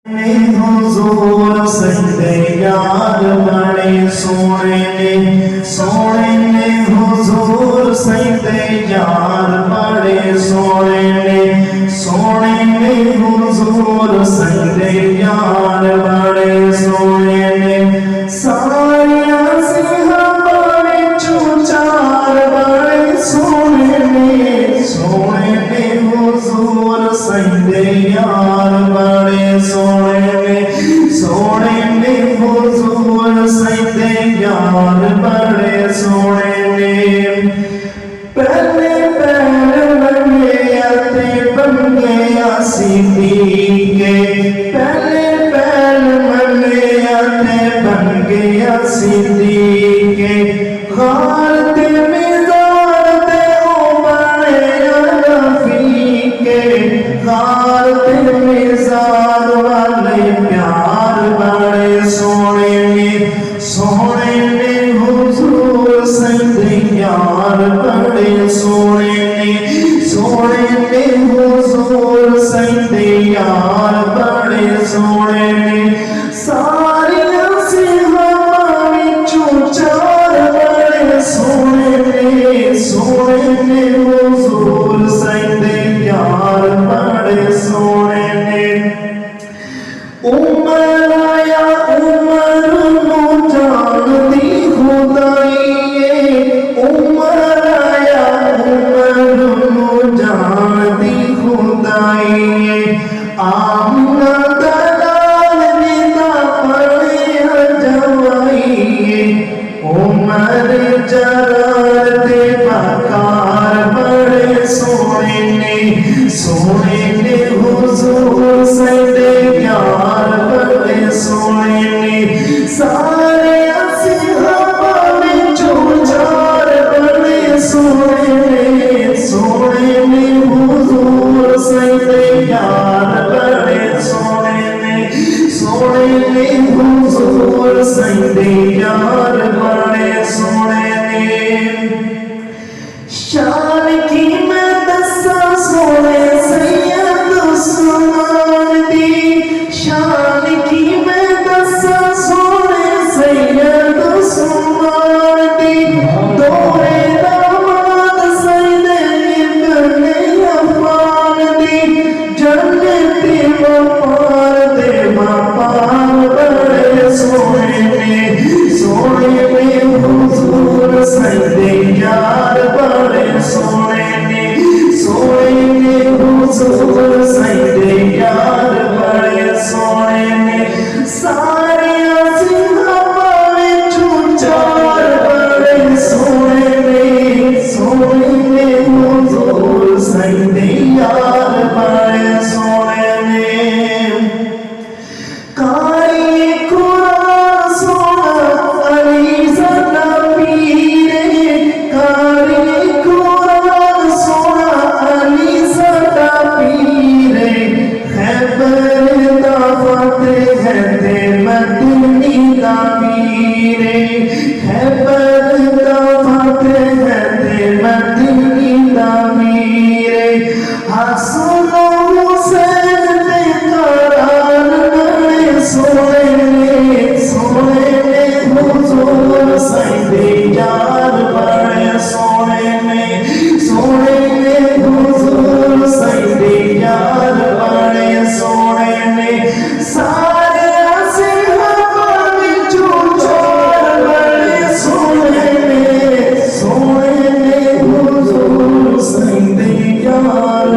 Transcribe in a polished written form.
हुजूर सजदे यार बड़े सोने ने हुजूर सजदे यार बड़े सोने ने हुजूर सजदे यार बड़े सोने ने सारिया से हमारे चूचार बड़े सोने ने हुजूर सजदे यार बड़े सोने ने हुजूर सजदे यार बड़े सोने ने पहले पैर बने आते बन गया सिद्दीक़े पहले पैर बने आते बन गया सिद्दीक़े खारते मिज़ारते ओ बड़े नफ़ीके खारते मिज़ार वाले प्यार बड़े सोने ने हुजूर सजदे यार बड़े सोने ने हुजूर सजदे यार बड़े सोने ने सारिया से हमारी चूचार बड़े सोने ने हुजूर सजदे यार बड़े सोने ने उमर आया उमर नु जानती खुदाई उमर आया उमर नु जानती खुदाई आमना दलाल निदा पड़े जवाई उमर जरार दे बकार बड़े सोने ने हुजूर सजदे यार बड़े सोने ने सारे असहाबा में चूचार बड़े सोने ने हुजूर सजदे यार बड़े सोने ने हुजूर सजदे यार बड़े सोने ने शान की मैं दसा सोने सैयद उस्मान दी शान की मैं दसा सोने सैयद उस्मान दी दोरे दामाद सजदे इब्ने अफ़्फ़ान दी जन्नती वपार दे वपार बड़े सोने ने हुजूर सजदे यार बड़े सोने ने हुजूर सजदे यार बड़े सोने ने सारे असहाबा में चूचार बड़े सोने ने हुजूर सजदे यार बड़े सोने ने कारी कुरान सोना अली ज़दा पीरे कारी कुरान सोना अली ज़दा पीरे खैबर दा फतेह है ते मदनी दा पीरे खैबर दा फतेह है ते मदनी दा पीरे हसन हुसैन दे करार बड़े सोने ने हुजूर सजदे यार बड़े सोने ने हुजूर सजदे यार बड़े सोने ने सारे असहाबा में चूचार बड़े सोने ने हुजूर सजदे यार